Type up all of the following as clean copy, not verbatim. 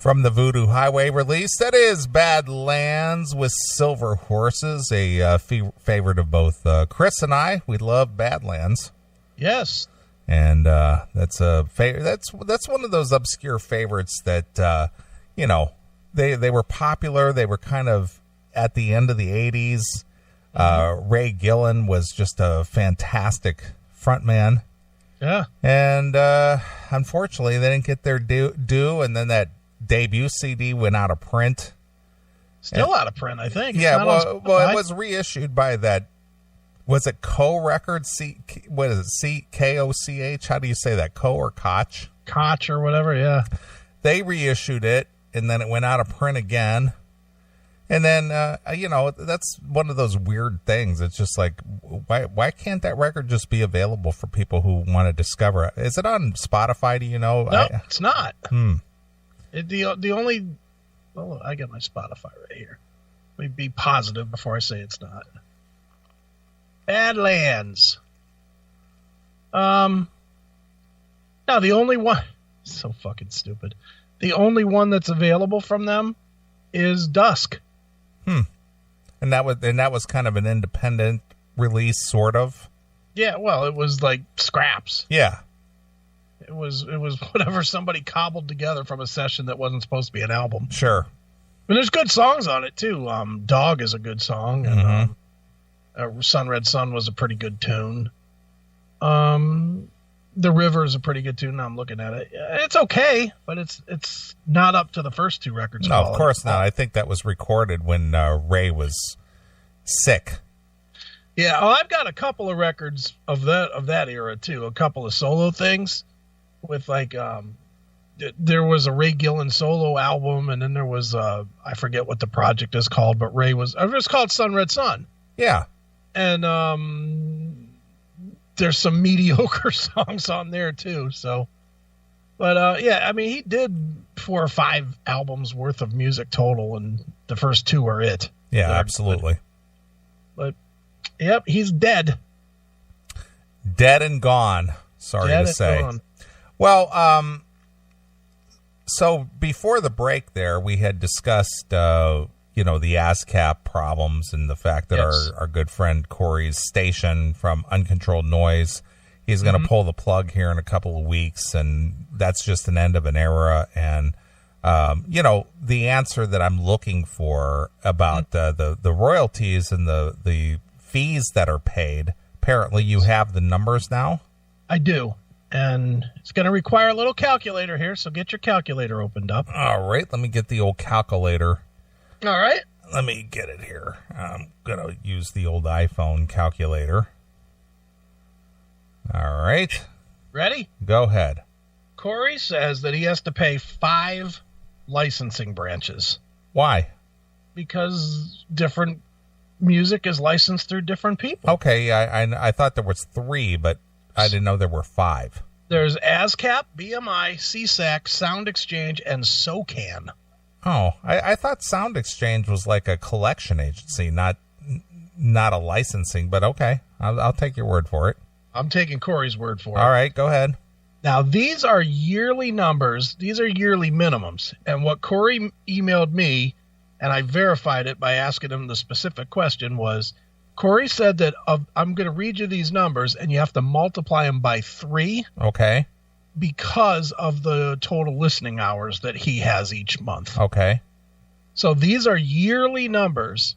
From the Voodoo Highway release, that is Badlands with Silver Horses, a favorite of both Chris and I. We love Badlands. Yes. And that's a that's one of those obscure favorites that they were popular. They were kind of at the end of the 80s. Ray Gillen was just a fantastic frontman. Yeah. And unfortunately, they didn't get their due, and then that debut CD went out of print. Still out of print, I think. Yeah, well, it was reissued by that. Was it Co Records? What is it? KOCH? How do you say that? Co or Koch? Koch or whatever. Yeah. They reissued it, and then it went out of print again. And then that's one of those weird things. It's just like, why can't that record just be available for people who want to discover it? Is it on Spotify? Do you know? No, it's not. The only, well, I got my Spotify right here. Let me be positive before I say it's not. Badlands. No, the only one, so fucking stupid. The only one that's available from them is Dusk. And that was kind of an independent release, sort of. Yeah, well, it was like scraps. Yeah. It was whatever somebody cobbled together from a session that wasn't supposed to be an album. Sure. And there's good songs on it too. Dog is a good song, and Sun Red Sun was a pretty good tune. The River is a pretty good tune. Now I'm looking at it. It's okay, but it's not up to the first two records. No, of course not. I think that was recorded when Ray was sick. Yeah, I've got a couple of records of that era too. A couple of solo things with like there was a Ray Gillen solo album, and then there was I forget what the project is called, but it was called Sun Red Sun. Yeah, and there's some mediocre songs on there too. So, but yeah, I mean, he did 4 or 5 albums worth of music total, and the first 2 are it. Yeah, absolutely. But yep, he's dead. Dead and gone. Sorry to say. Gone. Well, so before the break there, we had discussed, the ASCAP problems and the fact that our good friend Corey's station from Uncontrolled Noise, he's going to pull the plug here in a couple of weeks, and that's just an end of an era. And, the answer that I'm looking for about the royalties and the fees that are paid, apparently you have the numbers now? I do. And it's going to require a little calculator here, so get your calculator opened up. All right, let me get the old calculator. All right. Let me get it here. I'm going to use the old iPhone calculator. All right. Ready? Go ahead. Corey says that he has to pay 5 licensing branches. Why? Because different music is licensed through different people. Okay, I thought there was 3, but I didn't know there were 5. There's ASCAP, BMI, CSAC, Sound Exchange, and SOCAN. Oh, I thought Sound Exchange was like a collection agency, not a licensing, but okay. I'll take your word for it. I'm taking Corey's word for it. All right, go ahead. Now, these are yearly numbers. These are yearly minimums. And what Corey emailed me, and I verified it by asking him the specific question, was Corey said that I'm going to read you these numbers, and you have to multiply them by 3. Okay. Because of the total listening hours that he has each month. Okay. So these are yearly numbers,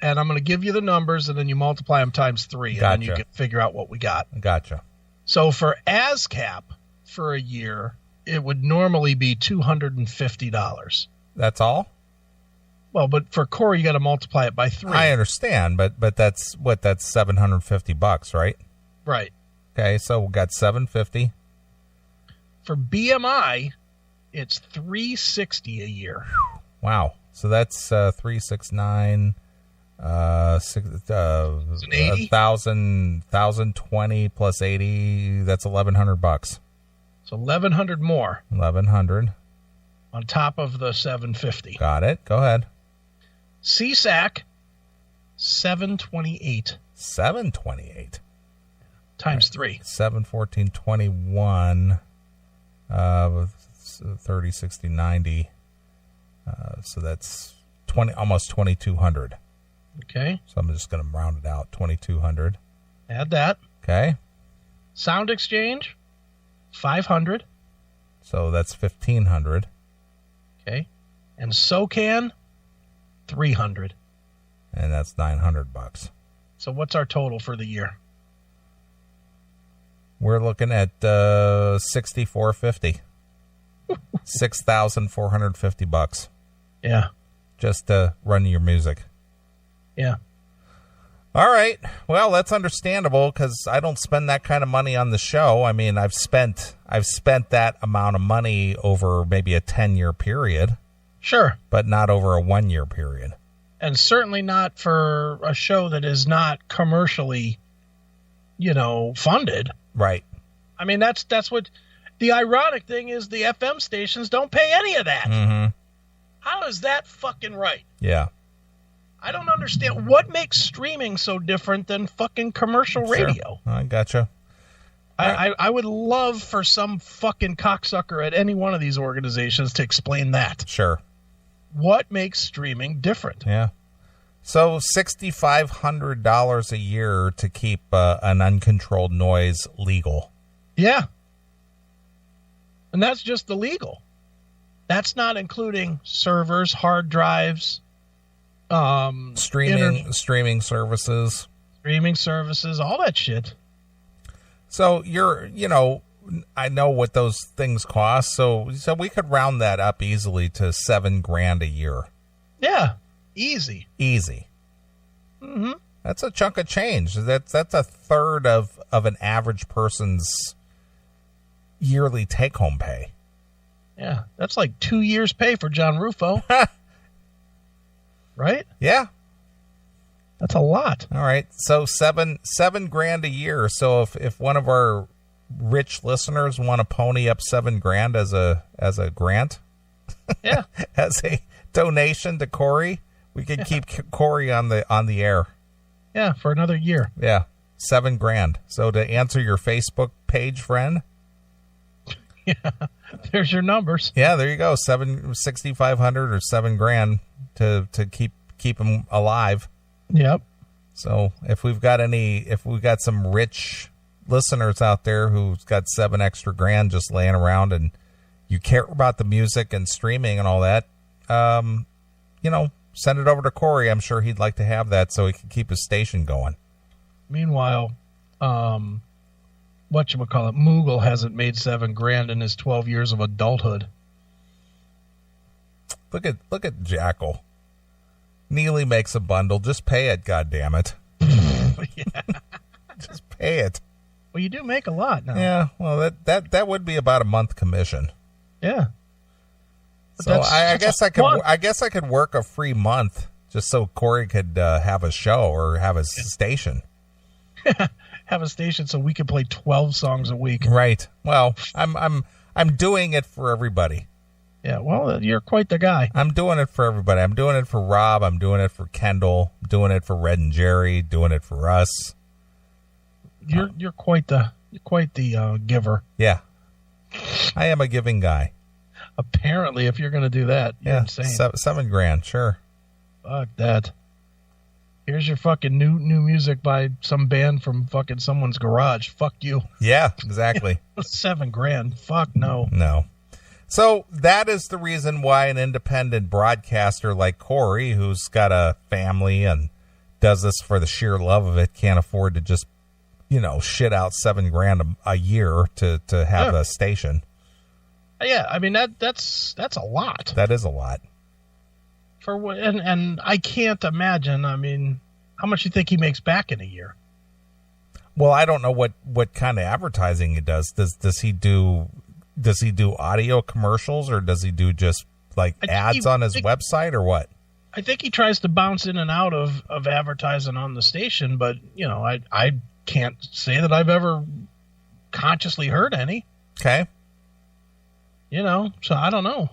and I'm going to give you the numbers, and then you multiply them times 3, and then you can figure out what we got. Gotcha. So for ASCAP for a year, it would normally be $250. That's all? Well, but for Corey, you got to multiply it by 3. I understand, but that's $750, right? Right. Okay, so we got $750. For BMI, it's $360 a year. Wow. So that's 369 1,020 plus 80, that's $1,100. So $1,100 more. $1,100 on top of the $750. Got it. Go ahead. CSAC, $728. $728 times 3. 7, 14, 21, 30, 60, 90. So that's almost 2,200. Okay. So I'm just going to round it out, 2,200. Add that. Okay. Sound Exchange, 500. So that's 1,500. Okay. And SOCAN, 300. And that's $900. So what's our total for the year? We're looking at $6,450. $6,450. Yeah. Just to run your music. Yeah. All right. Well, that's understandable because I don't spend that kind of money on the show. I mean, I've spent that amount of money over maybe a 10-year period. Sure. But not over a 1-year period. And certainly not for a show that is not commercially, funded. Right. I mean, that's what the ironic thing is. The FM stations don't pay any of that. Mm-hmm. How is that fucking right? Yeah. I don't understand what makes streaming so different than fucking commercial radio. I gotcha. I would love for some fucking cocksucker at any one of these organizations to explain that. Sure. What makes streaming different? Yeah. So $6,500 a year to keep an uncontrolled noise legal. Yeah. And that's just the legal. That's not including servers, hard drives, streaming services, all that shit. So I know what those things cost. So we could round that up easily to $7,000 a year. Yeah. Easy. Mm-hmm. That's a chunk of change. That's a third of an average person's yearly take-home pay. Yeah, that's like 2 years' pay for John Rufo. Right? Yeah. That's a lot. All right. So $7,000 a year. So if one of our rich listeners want to pony up $7,000 as a grant, yeah, as a donation to Corey, we could keep Corey on the air. Yeah, for another year. Yeah, $7,000. So to answer your Facebook page, friend. Yeah, there's your numbers. Yeah, there you go. $6,500 or $7,000 to keep him alive. Yep. So if we've got some rich listeners out there who's got $7 extra grand just laying around, and you care about the music and streaming and all that, send it over to Corey. I'm sure he'd like to have that so he can keep his station going. Meanwhile, Moogle hasn't made $7,000 in his 12 years of adulthood. Look at Jackal. Neely makes a bundle. Just pay it, goddammit. Yeah. Just pay it. Well, you do make a lot now. Yeah, well, that would be about a month commission. Yeah. So I guess I could work a free month just so Corey could have a show or have a station. Have a station so we can play 12 songs a week. Right. Well, I'm doing it for everybody. Yeah, well, you're quite the guy. I'm doing it for everybody. I'm doing it for Rob. I'm doing it for Kendall. I'm doing it for Red and Jerry. Doing it for us. You're quite the giver. Yeah, I am a giving guy. Apparently, if you're going to do that, you're insane. $7,000, sure. Fuck that. Here's your fucking new music by some band from fucking someone's garage. Fuck you. Yeah, exactly. $7,000. Fuck no. No. So that is the reason why an independent broadcaster like Corey, who's got a family and does this for the sheer love of it, can't afford to just, shit out $7,000 a year to have a station. Yeah, I mean that's a lot. That is a lot. For what? And I can't imagine. I mean, how much you think he makes back in a year? Well, I don't know what kind of advertising he does. Does he do audio commercials, or does he do just like ads on his website, or what? I think he tries to bounce in and out of advertising on the station, but I can't say that I've ever consciously heard any. Okay. So I don't know.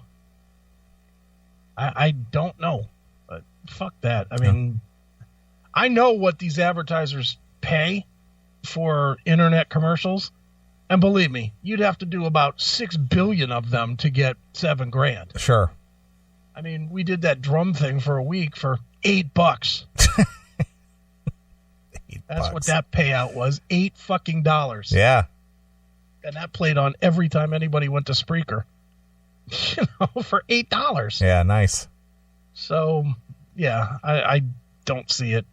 I don't know, but fuck that. I mean, I know what these advertisers pay for internet commercials. And believe me, you'd have to do about 6 billion of them to get $7,000. Sure. I mean, we did that drum thing for a week for $8. That's what that payout was. $8 Yeah. And that played on every time anybody went to Spreaker. For $8. Yeah, nice. So, yeah, I don't see it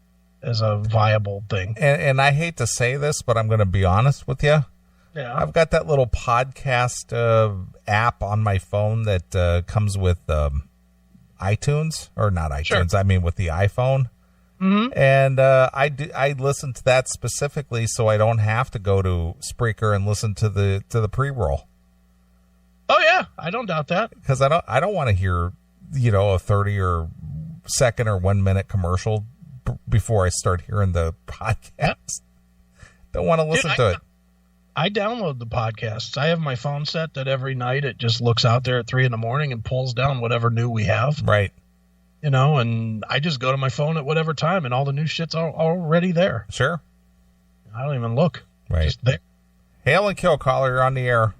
as a viable thing. And I hate to say this, but I'm going to be honest with you. Yeah. I've got that little podcast app on my phone that comes with iTunes, or not iTunes. Sure. I mean, with the iPhone. Mm-hmm. And I listen to that specifically so I don't have to go to Spreaker and listen to the pre-roll. Oh yeah, I don't doubt that. Because I don't want to hear a 30 or second or 1 minute commercial before I start hearing the podcast. Yeah. Don't want to listen to it. I download the podcasts. I have my phone set that every night it just looks out there at 3 a.m. and pulls down whatever new we have. Right. And I just go to my phone at whatever time, and all the new shit's already there. Sure. I don't even look. Right. Just there. Hail and Kill caller, you're on the air.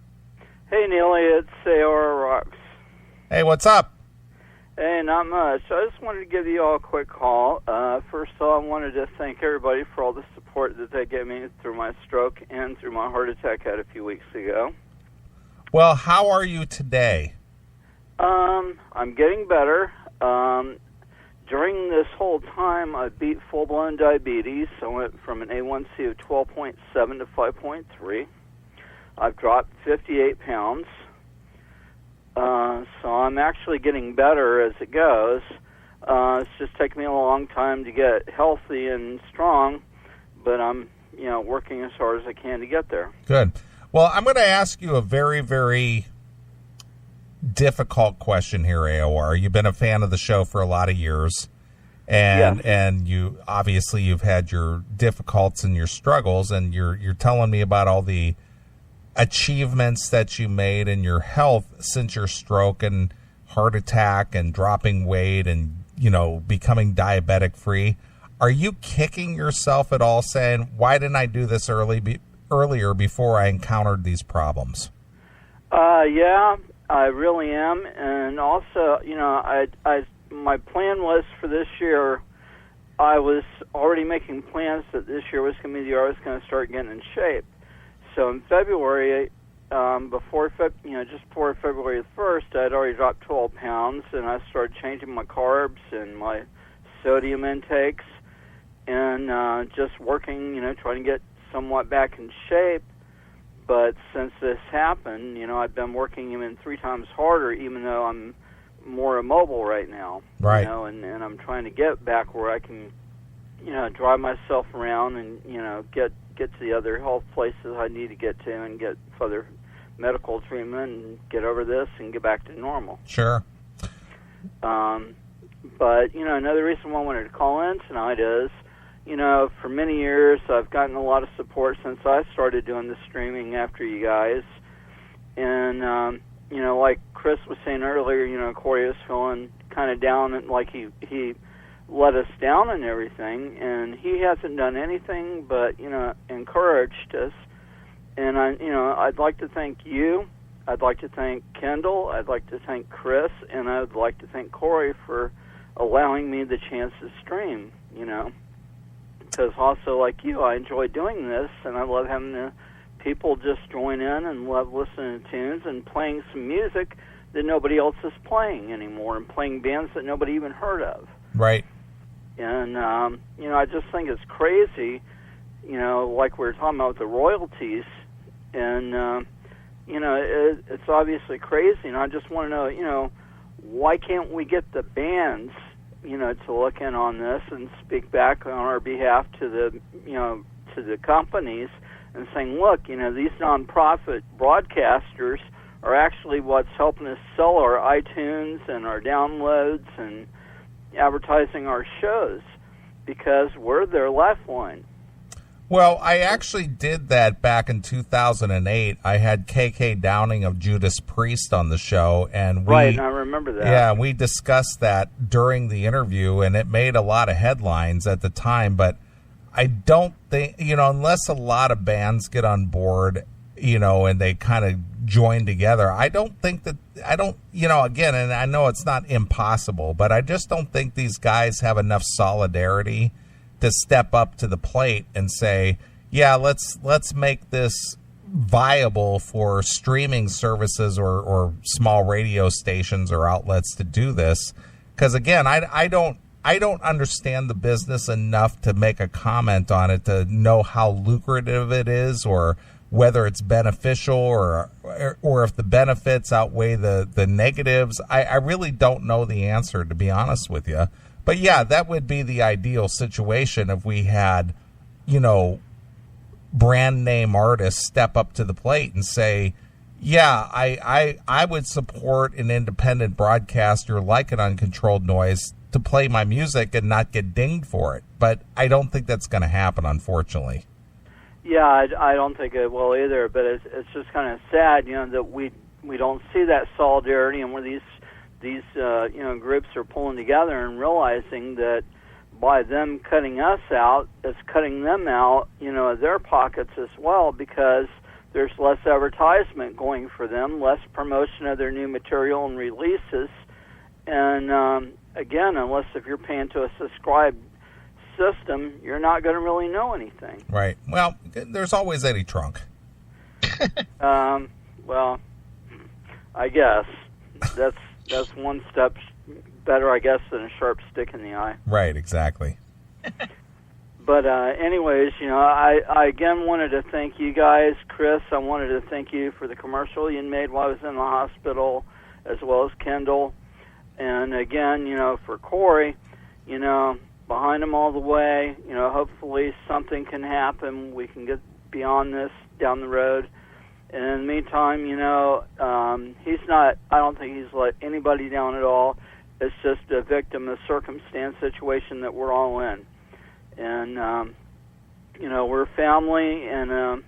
Hey, Neely, it's Aora Rocks. Hey, what's up? Hey, not much. I just wanted to give you all a quick call. First of all, I wanted to thank everybody for all the support that they gave me through my stroke and through my heart attack I had a few weeks ago. Well, how are you today? I'm getting better. During this whole time, I beat full-blown diabetes. I went from an A1C of 12.7 to 5.3. I've dropped 58 pounds. So I'm actually getting better as it goes. It's just taken me a long time to get healthy and strong, but I'm, working as hard as I can to get there. Good. Well, I'm going to ask you a very, very difficult question here, AOR. You've been a fan of the show for a lot of years, and you obviously you've had your difficulties and your struggles, and you're telling me about all the achievements that you made in your health since your stroke and heart attack and dropping weight and becoming diabetic free. Are you kicking yourself at all, saying, why didn't I do this earlier before I encountered these problems? Yeah, I really am. And also, my plan was for this year, I was already making plans that this year was going to be the year I was going to start getting in shape. So in February, just before February the 1st, I'd already dropped 12 pounds, and I started changing my carbs and my sodium intakes, and just working, trying to get somewhat back in shape. But since this happened, I've been working even 3 times harder, even though I'm more immobile right now. Right. And I'm trying to get back where I can, drive myself around and, get to the other health places I need to get to and get further medical treatment and get over this and get back to normal. Sure. But, another reason why I wanted to call in tonight is, for many years I've gotten a lot of support since I started doing the streaming after you guys. And, like Chris was saying earlier, Corey was feeling kind of down and like he let us down and everything. And he hasn't done anything but, encouraged us. And, I'd like to thank you. I'd like to thank Kendall. I'd like to thank Chris. And I'd like to thank Corey for allowing me the chance to stream, Because also, like you, I enjoy doing this, and I love having the people just join in and love listening to tunes and playing some music that nobody else is playing anymore and playing bands that nobody even heard of. Right. And, I just think it's crazy, like we were talking about with the royalties. And, it's obviously crazy, and I just want to know, why can't we get the bands to look in on this and speak back on our behalf to the companies and saying, look, these nonprofit broadcasters are actually what's helping us sell our iTunes and our downloads and advertising our shows because we're their lifeline. Well, I actually did that back in 2008. I had KK Downing of Judas Priest on the show, and right, I remember that. Yeah, we discussed that during the interview, and it made a lot of headlines at the time. But I don't think, unless a lot of bands get on board, and they kind of join together. I don't, again, and I know it's not impossible, but I just don't think these guys have enough solidarity to step up to the plate and say, yeah, let's make this viable for streaming services or small radio stations or outlets to do this. Because again, I don't understand the business enough to make a comment on it to know how lucrative it is or whether it's beneficial or if the benefits outweigh the negatives. I really don't know the answer, to be honest with you. But yeah, that would be the ideal situation if we had, brand name artists step up to the plate and say, yeah, I would support an independent broadcaster like an Uncontrolled Noise to play my music and not get dinged for it. But I don't think that's going to happen, unfortunately. Yeah, I don't think it will either. But it's just kind of sad, that we don't see that solidarity, and where these groups are pulling together and realizing that by them cutting us out, it's cutting them out, of their pockets as well, because there's less advertisement going for them, less promotion of their new material and releases. And again, unless if you're paying to a subscribed system, you're not going to really know anything. Right. Well, there's always Eddie Trunk. Well, I guess that's one step better, I guess, than a sharp stick in the eye. Right, exactly. But anyways, I again wanted to thank you guys. Chris, I wanted to thank you for the commercial you made while I was in the hospital, as well as Kendall. And again, for Corey, behind him all the way, hopefully something can happen. We can get beyond this down the road. And in the meantime, he's not, I don't think he's let anybody down at all. It's just a victim of circumstance situation that we're all in. And, we're family, and,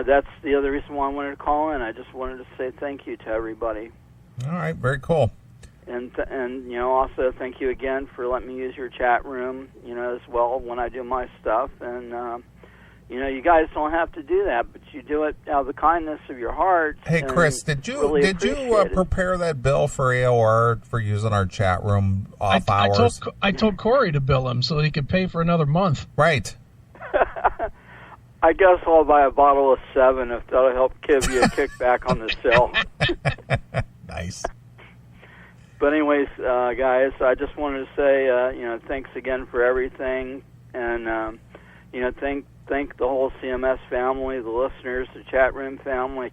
that's the other reason why I wanted to call in. I just wanted to say thank you to everybody. All right, very cool. And also thank you again for letting me use your chat room, as well when I do my stuff. And, you guys don't have to do that, but you do it out of the kindness of your heart. Hey, Chris, did you prepare that bill for AOR for using our chat room off hours? I told Corey to bill him so he could pay for another month. Right. I guess I'll buy a bottle of 7 if that'll help give you a kickback on the sale. Nice. But anyways, guys, I just wanted to say, thanks again for everything, and thank the whole CMS family, the listeners, the chat room family,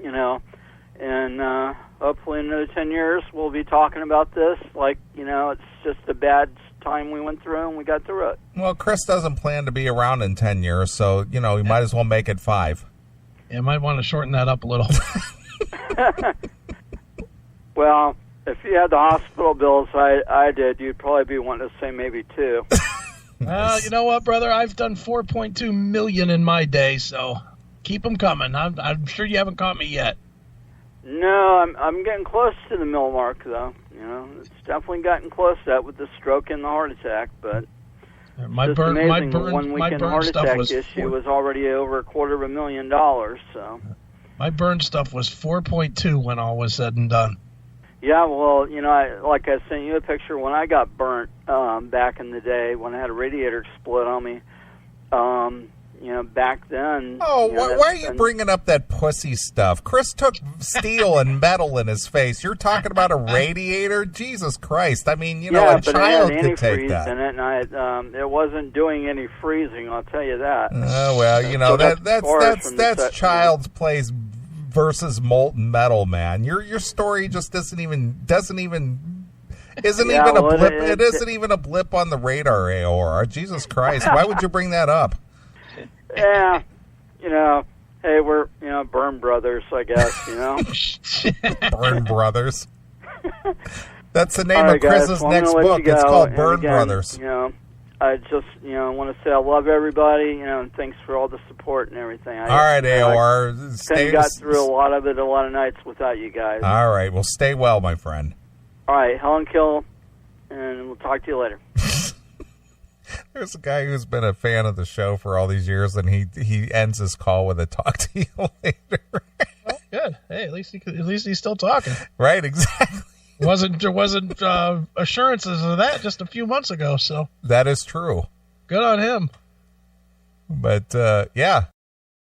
and hopefully in another 10 years we'll be talking about this like, it's just a bad time we went through and we got through it. Well, Chris doesn't plan to be around in 10 years, so, you might as well make it 5. You might want to shorten that up a little. Well, if you had the hospital bills I did, you'd probably be wanting to say maybe 2. Well, you know what, brother? I've done 4.2 million in my day, so keep them coming. I'm sure you haven't caught me yet. No, I'm getting close to the mil mark, though. It's definitely gotten close to that with the stroke and the heart attack. But my burn heart stuff attack was issue was already over $250,000. So my burn stuff was 4.2 when all was said and done. Yeah, well, I sent you a picture when I got burnt back in the day when I had a radiator explode on me. Back then. Oh, why are you bringing up that pussy stuff? Chris took steel and metal in his face. You're talking about a radiator? Jesus Christ! I mean, a child could take that. In it, and it wasn't doing any freezing. I'll tell you that. Oh well, that's child's play versus molten metal, man. Your story just isn't even a blip. It isn't even a blip on the radar, AOR. Jesus Christ! Why would you bring that up? Yeah, hey, we're Burn Brothers, I guess. Burn Brothers. That's the name of Chris's next book. It's called Burn Brothers. I just want to say I love everybody. And thanks for all the support and everything. All right, AOR. I got through a lot of nights without you guys. All right, well, stay well, my friend. All right, Helen Kill, and we'll talk to you later. There's a guy who's been a fan of the show for all these years, and he ends his call with a talk to you later. Well, Good. Hey, at least he's still talking. Right, exactly. There wasn't assurances of that just a few months ago. So that is true. Good on him. But yeah,